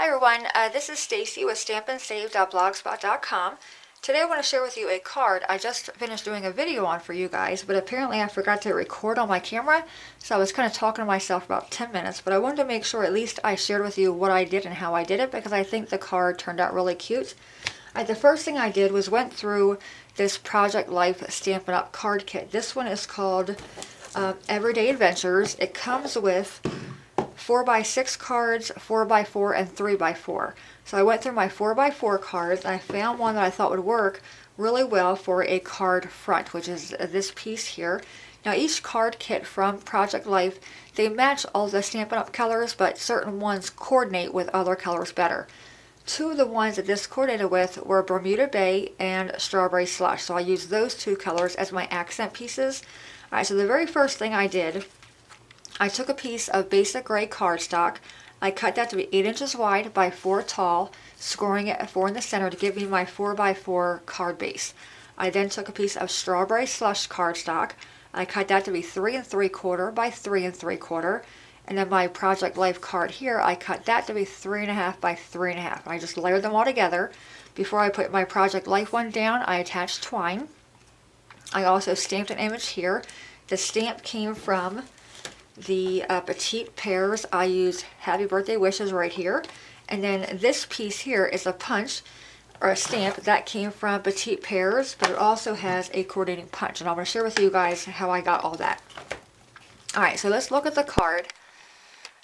Hi everyone, this is Stacy with StampinSave.blogspot.com. Today I want to share with you a card I just finished doing a video on for you guys, but apparently I forgot to record on my camera, so I was kind of talking to myself for about 10 minutes, but I wanted to make sure at least I shared with you what I did and how I did it because I think the card turned out really cute. The first thing I did was went through this Project Life Stampin' Up! Card kit. This one is called Everyday Adventures. It comes with 4x6 cards, 4x4, and 3x4. So I went through my 4x4 cards and I found one that I thought would work really well for a card front, which is this piece here. Now each card kit from Project Life, they match all the Stampin' Up! Colors, but certain ones coordinate with other colors better. Two of the ones that this coordinated with were Bermuda Bay and Strawberry Slush, so I used those two colors as my accent pieces. Alright, so the very first thing I did, I took a piece of basic gray cardstock. I cut that to be 8 inches wide by 4 tall, scoring it at 4 in the center to give me my 4x4 card base. I then took a piece of Strawberry Slush cardstock. I cut that to be 3 3/4 by 3 3/4. And then my Project Life card here, I cut that to be 3 1/2 by 3 1/2. I just layered them all together. Before I put my Project Life one down, I attached twine. I also stamped an image here. The stamp came from the Petite Pairs. I used Happy Birthday Wishes right here. And then this piece here is a punch, or a stamp, that came from Petite Pairs, but it also has a coordinating punch. And I'm going to share with you guys how I got all that. Alright, so let's look at the card.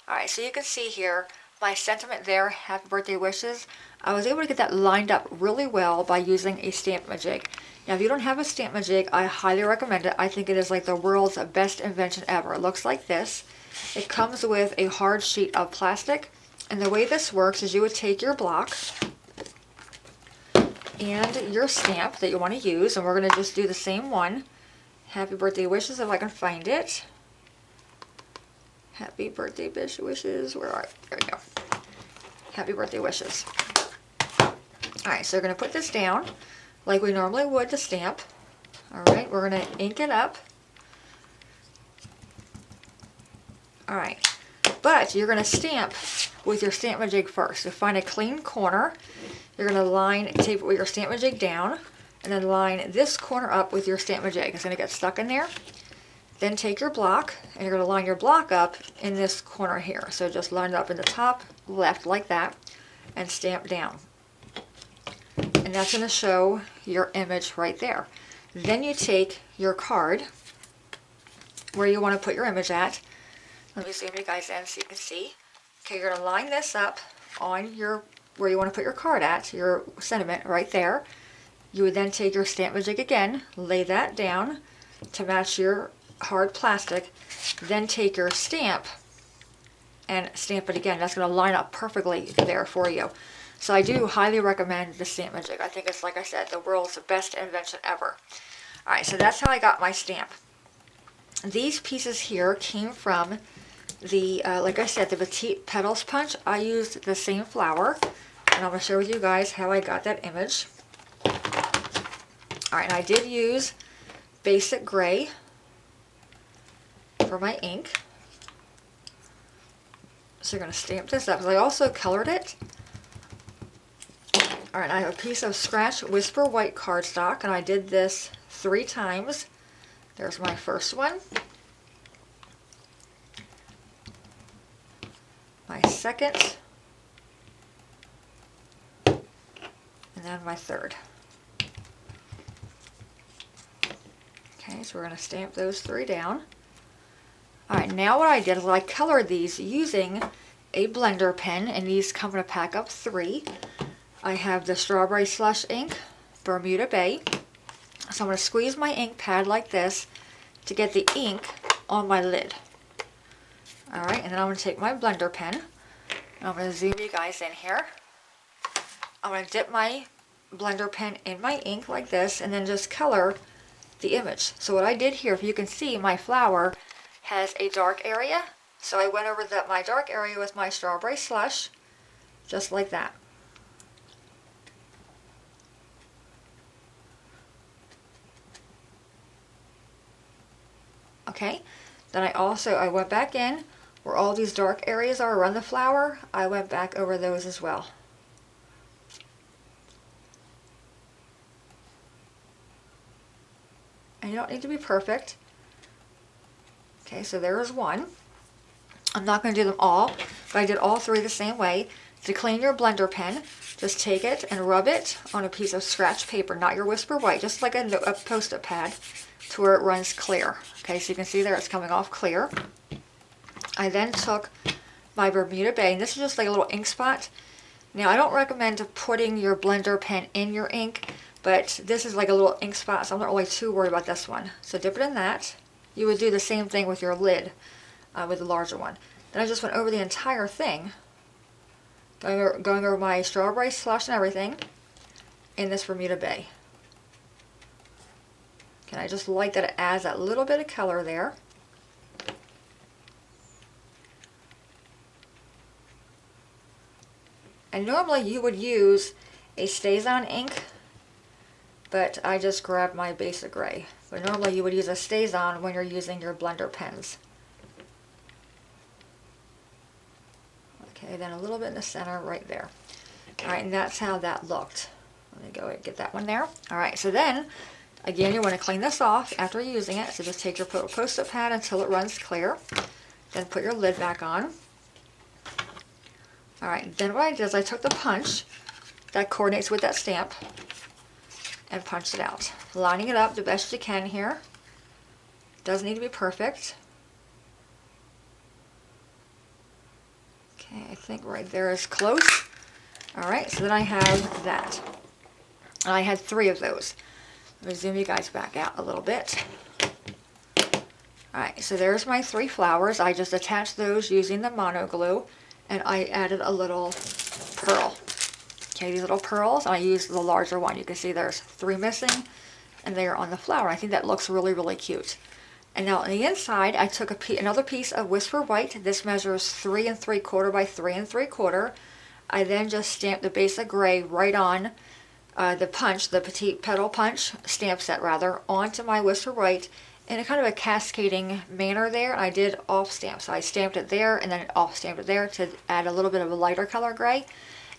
Alright, so you can see here my sentiment there, Happy Birthday Wishes. I was able to get that lined up really well by using a Stamp-A-Jig. Now if you don't have a Stamp-A-Jig, I highly recommend it. I think it is like the world's best invention ever. It looks like this. It comes with a hard sheet of plastic. And the way this works is you would take your block and your stamp that you want to use. And we're going to just do the same one. Happy Birthday Wishes, if I can find it. Happy Birthday Wishes. Where are you? There we go. Happy Birthday Wishes. Alright, so we're going to put this down like we normally would the stamp. Alright, we're going to ink it up. Alright, but you're going to stamp with your Stamp-A-Jig first. So find a clean corner. You're going to tape it with your Stamp-A-Jig down, and then line this corner up with your Stamp-A-Jig. It's going to get stuck in there. Then take your block, and you're going to line your block up in this corner here. So just line it up in the top left like that, and stamp down. And that's going to show your image right there. Then you take your card, where you want to put your image at. Let me zoom you guys in so you can see. Okay, you're going to line this up on where you want to put your card at, your sentiment right there. You would then take your Stamp-A-Jig again, lay that down to match your hard plastic, then take your stamp and stamp it again. That's going to line up perfectly there for you. So I do highly recommend the Stamp-A-Jig. I think it's, like I said, the world's best invention ever. Alright, so that's how I got my stamp. These pieces here came from the, like I said, the Petite Petals punch. I used the same flower, and I'm going to share with you guys how I got that image. Alright, and I did use basic gray for my ink. So you're going to stamp this up. I also colored it. Alright, I have a piece of Scratch Whisper white cardstock, and I did this 3 times. There's my first one. My second. And then my third. Okay, so we're going to stamp those 3 down. Alright, now what I did is I colored these using a blender pen, and these come in a pack of 3. I have the Strawberry Slush ink, Bermuda Bay. So I'm going to squeeze my ink pad like this to get the ink on my lid. Alright, and then I'm going to take my blender pen, and I'm going to zoom you guys in here. I'm going to dip my blender pen in my ink like this, and then just color the image. So what I did here, if you can see, my flower has a dark area. So I went over my dark area with my Strawberry Slush, just like that. Okay, then I went back in where all these dark areas are around the flower, I went back over those as well. And you don't need to be perfect. Okay, so there's one. I'm not going to do them all, but I did all three the same way. To clean your blender pen, just take it and rub it on a piece of scratch paper, not your Whisper White, just like a Post-it pad, to where it runs clear. Okay, so you can see there it's coming off clear. I then took my Bermuda Bay, and this is just like a little ink spot. Now, I don't recommend putting your blender pen in your ink, but this is like a little ink spot, so I'm not really too worried about this one. So dip it in that. You would do the same thing with your lid, with the larger one. Then I just went over the entire thing, going over my strawberry slush and everything in this Bermuda Bay. And I just like that it adds that little bit of color there. And normally you would use a StazOn ink, but I just grabbed my basic gray. But normally you would use a StazOn when you're using your blender pens. Okay, then a little bit in the center right there. Alright, and that's how that looked. Let me go and get that one there. Alright, so then, again, you want to clean this off after using it. So just take your Post-it pad until it runs clear. Then put your lid back on. Alright, then what I did is I took the punch that coordinates with that stamp and punched it out. Lining it up the best you can here. Doesn't need to be perfect. Okay, I think right there is close. Alright, so then I have that. I had 3 of those. Let me zoom you guys back out a little bit. Alright, so there's my 3 flowers. I just attached those using the mono glue, and I added a little pearl. Okay, these little pearls, I used the larger one. You can see there's 3 missing, and they are on the flower. I think that looks really, really cute. And now on the inside, I took another piece of Whisper White. This measures 3 3/4 by 3 3/4. I then just stamped the basic gray right on the punch, the Petite Petal punch, stamp set rather, onto my Whisper White in a kind of a cascading manner there. I did off stamp, so I stamped it there and then off stamped it there to add a little bit of a lighter color gray.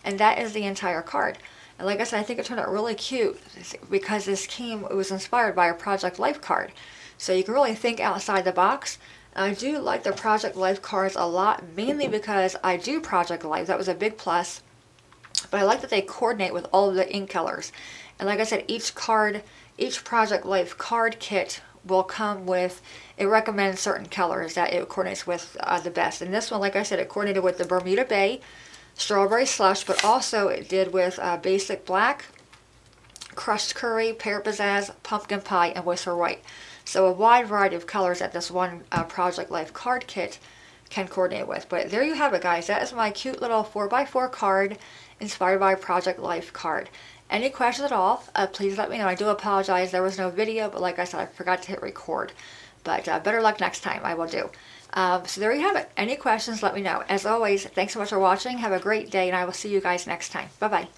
And that is the entire card. And like I said, I think it turned out really cute because it was inspired by a Project Life card. So you can really think outside the box. I do like the Project Life cards a lot, mainly because I do Project Life. That was a big plus. But I like that they coordinate with all of the ink colors. And like I said, each Project Life card kit will come with, it recommends certain colors that it coordinates with the best. And this one, like I said, it coordinated with the Bermuda Bay, Strawberry Slush, but also it did with Basic Black, Crushed Curry, Pear Pizzazz, Pumpkin Pie, and Whisper White. So a wide variety of colors that this one Project Life card kit can coordinate with. But there you have it, guys. That is my cute little 4x4 card inspired by Project Life card. Any questions at all, please let me know. I do apologize there was no video, but like I said, I forgot to hit record. But better luck next time, I will do. So there you have it. Any questions, let me know. As always, thanks so much for watching. Have a great day, and I will see you guys next time. Bye-bye.